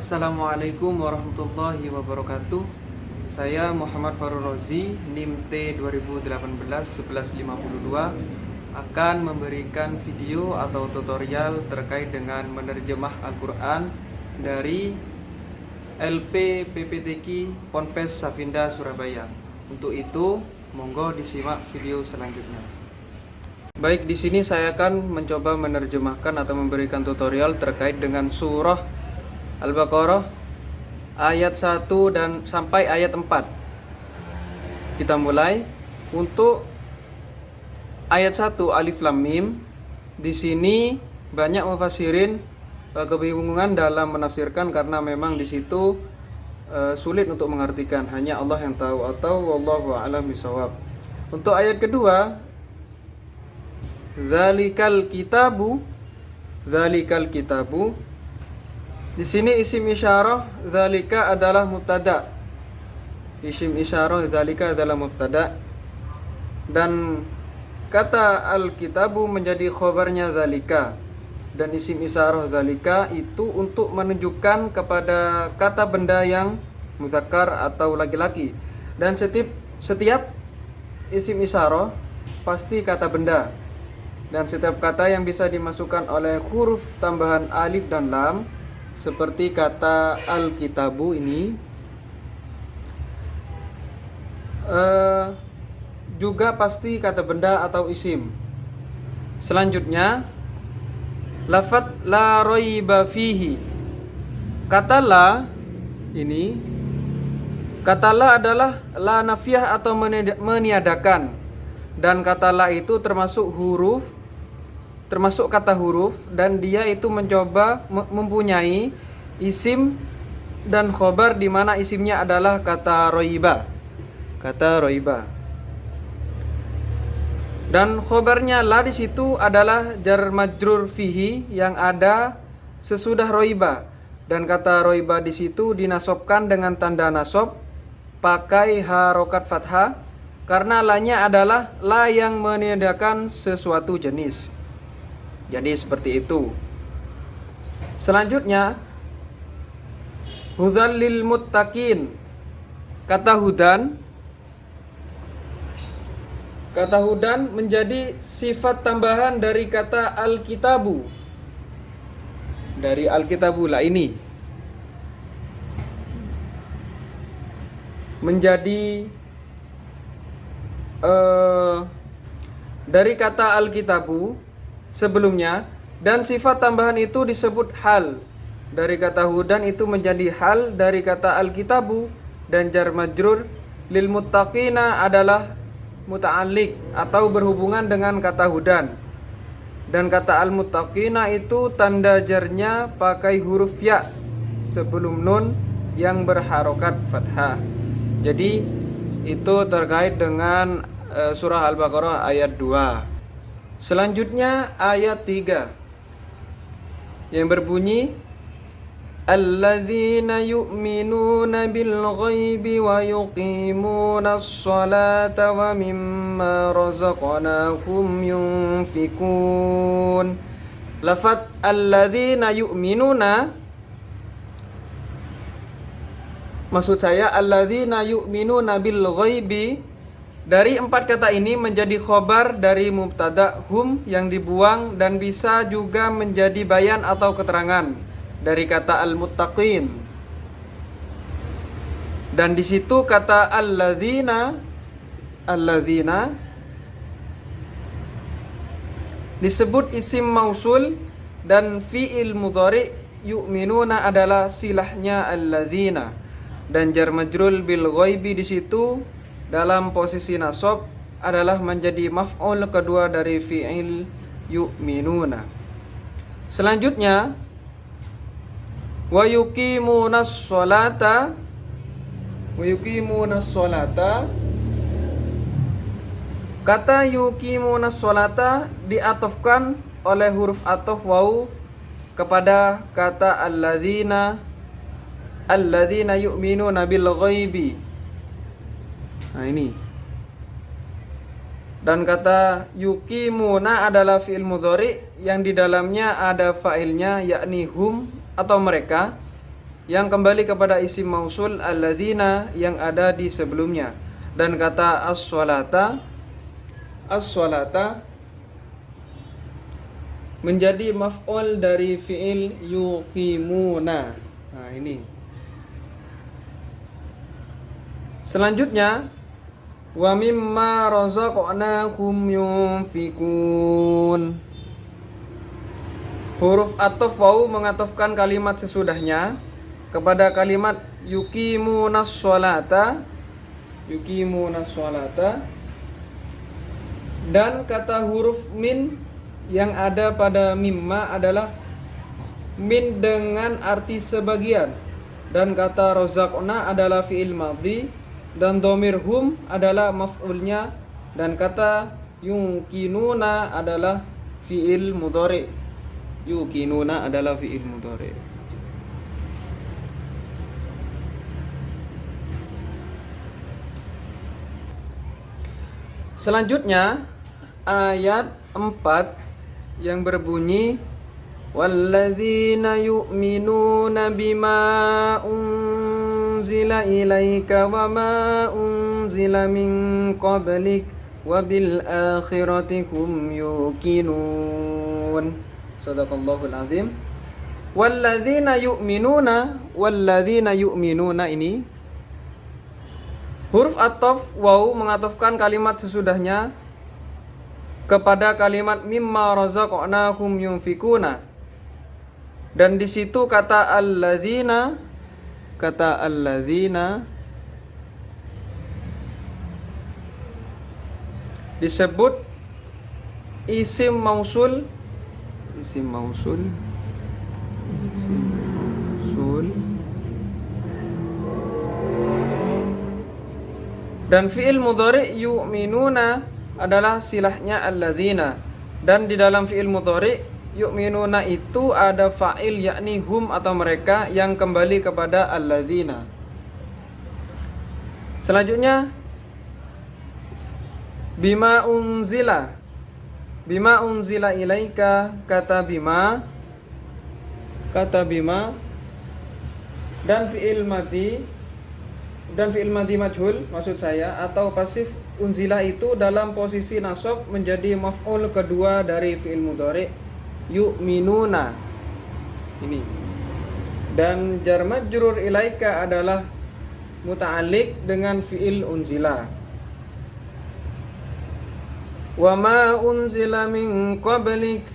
Assalamualaikum warahmatullahi wabarakatuh. Saya Muhammad Farul Rozi, NIM T 2018-1152, akan memberikan video atau tutorial terkait dengan menerjemah Al-Quran dari LP PPTQ Ponpes Safinda Surabaya. Untuk itu, monggo disimak video selanjutnya. Baik, di sini saya akan mencoba menerjemahkan atau memberikan tutorial terkait dengan surah Al-Baqarah ayat 1 dan sampai ayat 4. Kita mulai. Untuk ayat 1 Alif Lam Mim, di sini banyak mufassirin kebingungan dalam menafsirkan karena memang di situ sulit untuk mengartikan, hanya Allah yang tahu, atau wallahu a'lam bishawab. Untuk ayat kedua, Dzalikal kitabu. Di sini isim isyarah dzalika adalah mubtada. Isim isyarah dzalika adalah mubtada, dan kata al-kitabu menjadi khobarnya dzalika, dan isim isyarah dzalika itu untuk menunjukkan kepada kata benda yang mudzakkar atau laki-laki. Dan setiap isim isyarah pasti kata benda. Dan setiap kata yang bisa dimasukkan oleh huruf tambahan alif dan lam, seperti kata al-kitabu ini, juga pasti kata benda atau isim. Selanjutnya, lafadz la raiba fihi. Kata la ini, kata la adalah la nafiyah atau meniadakan. Dan kata la itu termasuk kata huruf, dan dia itu mencoba mempunyai isim dan khobar, di mana isimnya adalah kata roiba. Dan khobarnya la di situ adalah jar majrur fihi yang ada sesudah roiba, dan kata roiba di situ dinasobkan dengan tanda nasob pakai harokat fathah karena lanya adalah la yang meniadakan sesuatu jenis. Jadi seperti itu. Selanjutnya, hudan lil muttaqin. Kata hudan menjadi sifat tambahan dari kata al-kitabu. Dari al-kitabu lah ini. Menjadi dari kata al-kitabu sebelumnya, dan sifat tambahan itu disebut hal. Dari kata hudan itu menjadi hal dari kata al-kitabu, dan jar majrur lil muttaqina adalah muta'alliq atau berhubungan dengan kata hudan. Dan kata al-muttaqina itu tanda jarnya pakai huruf ya sebelum nun yang berharokat fathah. Jadi itu terkait dengan surah Al-Baqarah ayat 2. Selanjutnya ayat 3 yang berbunyi alladzina yu'minuna bil ghaibi wa yuqimunas sholata wa mimma razaqnahum yunfikun. Lafadz alladzina yu'minuna, maksud saya alladzina yu'minuna bil ghaibi, dari 4 kata ini menjadi khobar dari mubtada hum yang dibuang, dan bisa juga menjadi bayan atau keterangan dari kata al-muttaqin. Dan di situ kata alladzina disebut isim mausul, dan fi'il mudhari yu'minuna adalah silahnya alladzina, dan jar majrul bil ghaibi di situ dalam posisi nasab adalah menjadi maf'ul kedua dari fi'il yu'minuna. Selanjutnya, wa yuqimunas sholata. Kata yuqimunas sholata diatofkan oleh huruf atof waw kepada kata alladzina yu'minuna bil ghaibi. Nah ini. Dan kata yuqimuna adalah fi'il mudhari yang di dalamnya ada fa'ilnya, yakni hum atau mereka, yang kembali kepada isim mausul alladzina yang ada di sebelumnya. Dan kata as-sholata menjadi maf'ul dari fi'il yuqimuna. Nah, ini. Selanjutnya wa mimma razaqnahum yunfikun. Huruf ataf waw mengatofkan kalimat sesudahnya kepada kalimat yuqimunas sholata, dan kata huruf min yang ada pada mimma adalah min dengan arti sebagian, dan kata rozaqna adalah fi'il madhi, dan dhamir hum adalah maf'ulnya, dan kata yuqinuna adalah fi'il mudhari. Yuqinuna adalah fi'il mudhari. Selanjutnya ayat 4 yang berbunyi walladzina yu'minuna bima unzila ilaika wa ma unzila min qablik wa bil akhirati hum yuqinun. Shadaqallahul azim. Walladzina yu'minuna ini huruf ataf waw mengatofkan kalimat sesudahnya kepada kalimat mimma razaqnahum yunfikuna, dan di situ kata alladzina disebut isim mausul dan fi'il mudhari yu'minuna adalah silahnya alladzina, dan di dalam fi'il mudhari yu'minuna itu ada fa'il yakni hum atau mereka yang kembali kepada alladzina. Selanjutnya bima unzila ilaika, kata bima dan fi'il madhi majhul maksud saya atau pasif unzila itu dalam posisi nasab menjadi maf'ul kedua dari fi'il mudhari yu'minuna ini, dan jar majrur ilaika adalah muta'alliq dengan fi'il unzila. Wa ma unzila min qablik.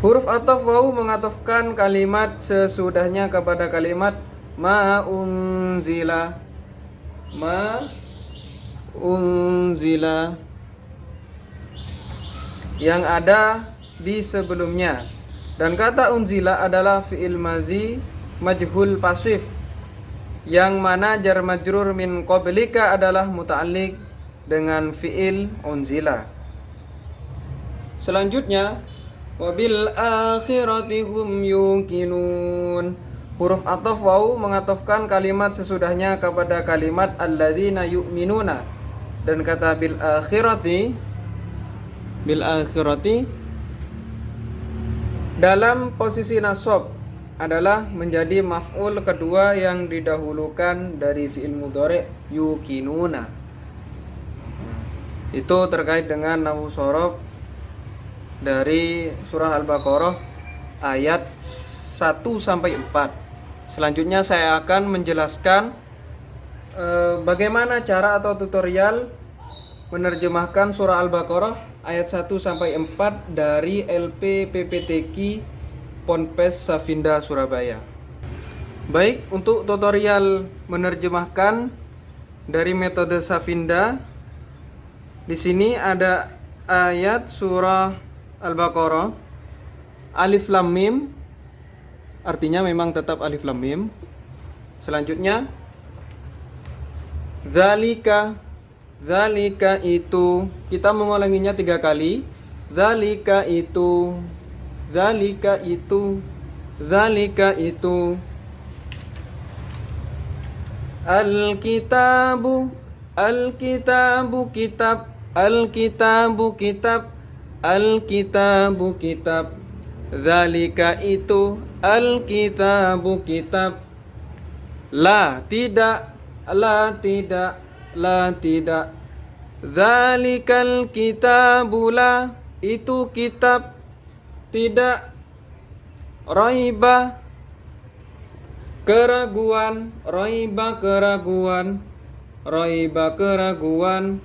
Huruf ataf waw mengatofkan kalimat sesudahnya kepada kalimat ma unzila yang ada di sebelumnya, dan kata unzila adalah fi'il madhi majhul pasif yang mana jar majrur min qablika adalah muta'alliq dengan fi'il unzila. Selanjutnya wabil akhirati hum yuqinun. Huruf ataf waw mengatofkan kalimat sesudahnya kepada kalimat alladzina yu'minuna, dan kata bil akhirati dalam posisi nasab adalah menjadi maf'ul kedua yang didahulukan dari fi'il mudhari yuqinuna. Itu terkait dengan nahwu shorof dari surah Al-Baqarah ayat 1 sampai 4. Selanjutnya saya akan menjelaskan bagaimana cara atau tutorial menerjemahkan surah Al-Baqarah ayat 1 sampai 4 dari LP PPTQ Ponpes Safinda Surabaya. Baik, untuk tutorial menerjemahkan dari metode Safinda, di sini ada ayat surah Al-Baqarah alif lam mim, artinya memang tetap alif lam mim. Selanjutnya dzalika itu, kita mengulanginya 3 kali. Dzalika itu. Alkitabu kitab, Alkitabu kitab, alkitabu kitab. Dzalika itu, alkitabu kitab. La tidak, la tidak, la tidak. Dzalikal kitabu la, itu kitab tidak. Raiba, keraguan, raiba keraguan, raiba keraguan.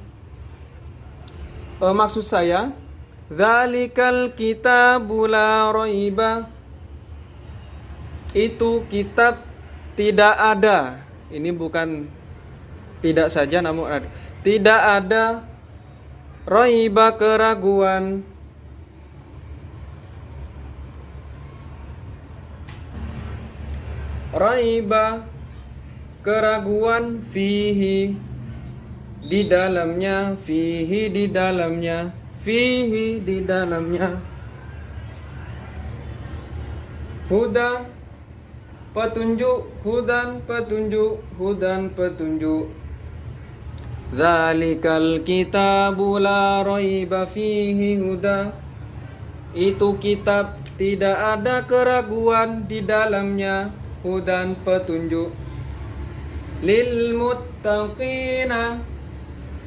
Maksud saya, dzalikal kitabu la raiba, itu kitab tidak ada. Ini bukan tidak saja, namun ada. Tidak ada raiba keraguan. Raiba keraguan, fihi di dalamnya, fihi di dalamnya, fihi di dalamnya. Huda petunjuk, hudan petunjuk, hudan petunjuk. Dzalikal kitabu la raiba fihi huda, itu kitab tidak ada keraguan di dalamnya, hudan petunjuk. Lil muttaqina,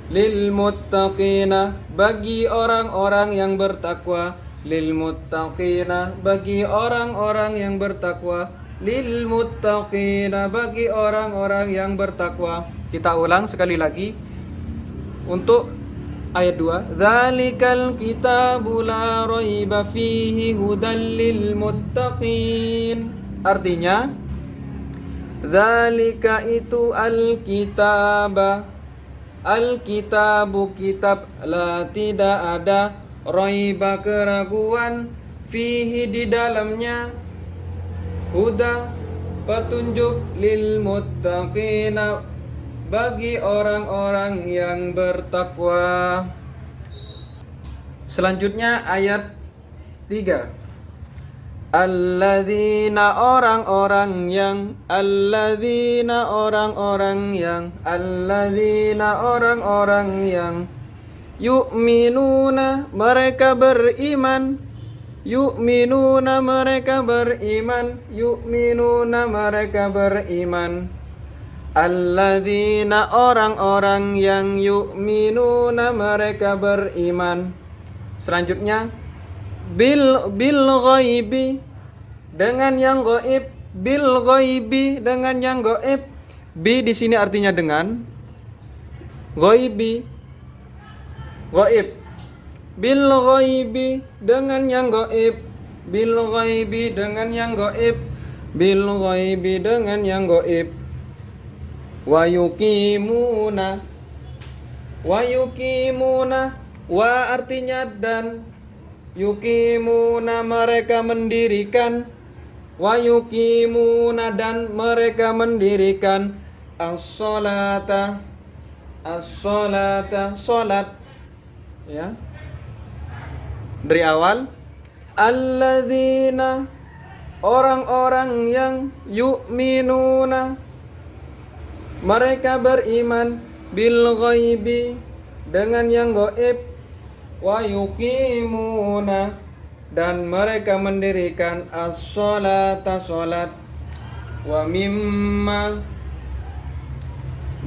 lil muttaqina, bagi orang-orang yang bertakwa. Lil muttaqina, bagi orang-orang yang bertakwa. Lil muttaqina, bagi orang-orang yang bertakwa. Kita ulang sekali lagi untuk ayat 2. Dzalikal kitabu la raiba fihi hudal lil muttaqin. Artinya, dzalika itu al-kitaba, al-kitabu kitab, la tidak ada, raiba keraguan, fihi di dalamnya, huda petunjuk, lil muttaqina bagi orang-orang yang bertakwa. Selanjutnya ayat 3. Alladzina orang-orang yang, alladzina orang-orang yang, alladzina orang-orang yang, yu'minuna mereka beriman, yu'minuna mereka beriman, yu'minuna mereka beriman. Alladzina orang-orang yang yu'minuna mereka beriman. Selanjutnya bil ghaibi dengan yang gaib, bil ghaibi dengan yang gaib. Bi di sini artinya dengan, ghaibi gaib. Bil ghaibi dengan yang gaib, bil ghaibi dengan yang gaib, bil ghaibi dengan yang gaib. Wa yuqimuna, wa yuqimuna, wa artinya dan, yuqimuna mereka mendirikan, wa yuqimuna dan mereka mendirikan, as-sholata, as-sholata, salat. Ya. Dari awal, alladzina orang-orang yang, yu'minuna mereka beriman, bil ghaibi dengan yang gaib, wa yuqimuna dan mereka mendirikan as-sholata salat, wa mimma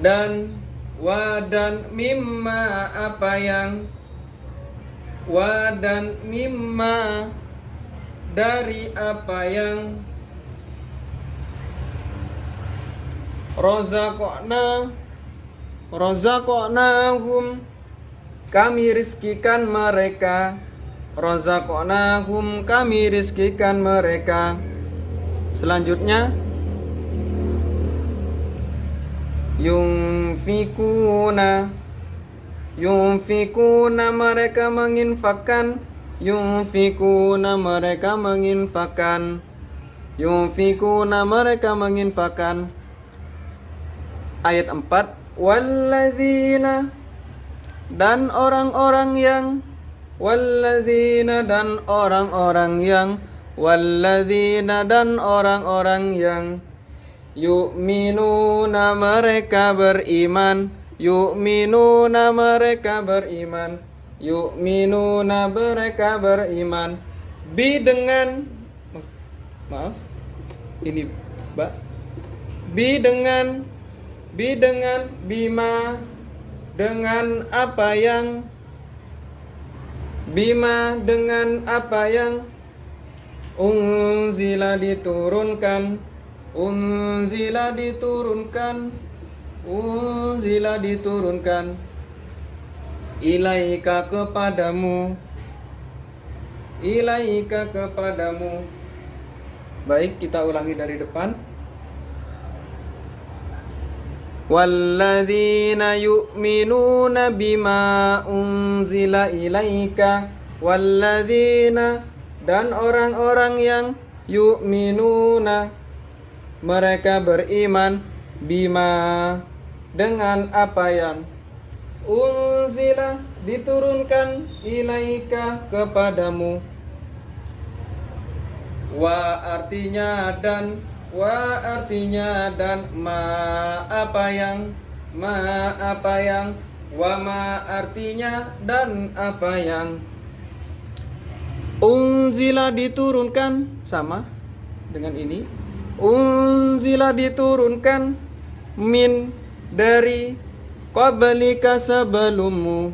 dan, wa dan mimma apa yang, wa dan mimma dari apa yang, razaqnahum kami rizkikan mereka, razaqnahum kami rizkikan mereka. Selanjutnya yunfikuna, yunfikuna mereka menginfakkan, yunfikuna mereka menginfakkan, yunfikuna mereka menginfakkan. Ayat 4, walladzina dan orang-orang yang, walladzina dan orang-orang yang, walladzina dan orang-orang yang, yu'minuna mereka beriman, Yu'minuna mereka beriman. Yu'minuna mereka beriman. Bi dengan, maaf, ini Mbak. Bi dengan bima, dengan apa yang, bima dengan apa yang unzila diturunkan, unzila diturunkan, unzila diturunkan ilaika kepadamu, ilaika kepadamu. Baik, kita ulangi dari depan. Walladzina yu'minuna bima unzila ilaika, walladzina, dan orang-orang yang yu'minuna mereka beriman, bima dengan apa yang unzila diturunkan ilaika kepadamu. Wa artinya dan, wa artinya dan, ma apa yang, ma apa yang, wa ma artinya dan apa yang. Unzila diturunkan sama dengan ini. Unzila diturunkan min dari, qablika sebelummu.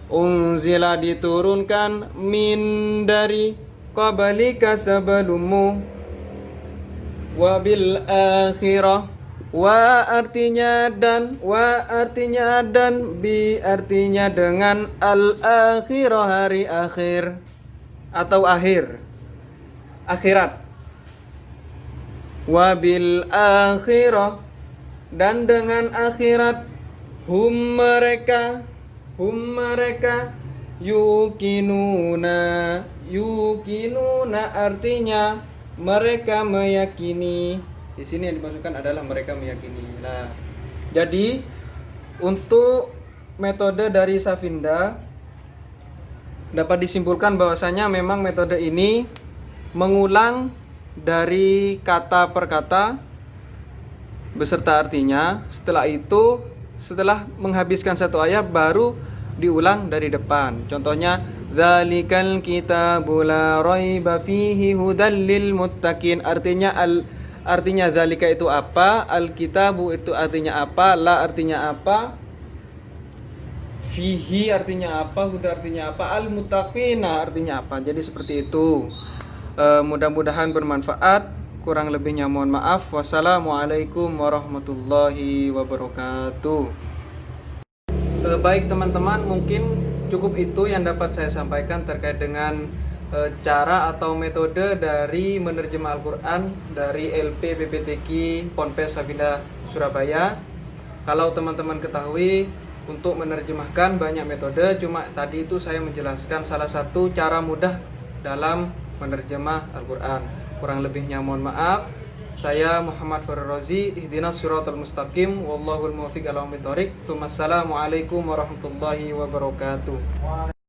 Unzila diturunkan min dari, qablika sebelummu. Wabil akhirah, wa artinya dan, wa artinya dan, bi artinya dengan, al akhirah hari akhir atau akhir, akhirat. Wabil akhirah, dan dengan akhirat, hum mereka, hum mereka, yukinuna, yukinuna artinya mereka meyakini. Di sini yang dimaksudkan adalah mereka meyakini. Nah, jadi untuk metode dari Safinda dapat disimpulkan bahwasanya memang metode ini mengulang dari kata per kata beserta artinya. Setelah itu, setelah menghabiskan satu ayat baru diulang dari depan. Contohnya, dzalikal kitabu la raiba fihi hudal lil muttaqin. Artinya dzalika itu apa, al-kitabu itu artinya apa, la artinya apa, fihi artinya apa, huda artinya apa, al-muttaqina artinya apa. Jadi seperti itu. Mudah-mudahan bermanfaat. Kurang lebihnya mohon maaf. Wassalamualaikum warahmatullahi wabarakatuh. Baik teman-teman, mungkin cukup itu yang dapat saya sampaikan terkait dengan cara atau metode dari menerjemah Al-Quran dari LP PPTQ Ponpes Safinda Surabaya. Kalau teman-teman ketahui, untuk menerjemahkan banyak metode, cuma tadi itu saya menjelaskan salah satu cara mudah dalam menerjemah Al-Quran. Kurang lebihnya mohon maaf. Saya Muhammad Farid Razi, ihdinas siratal mustaqim, wallahul muwaffiq ala aqwamit thoriq. Assalamualaikum warahmatullahi wabarakatuh.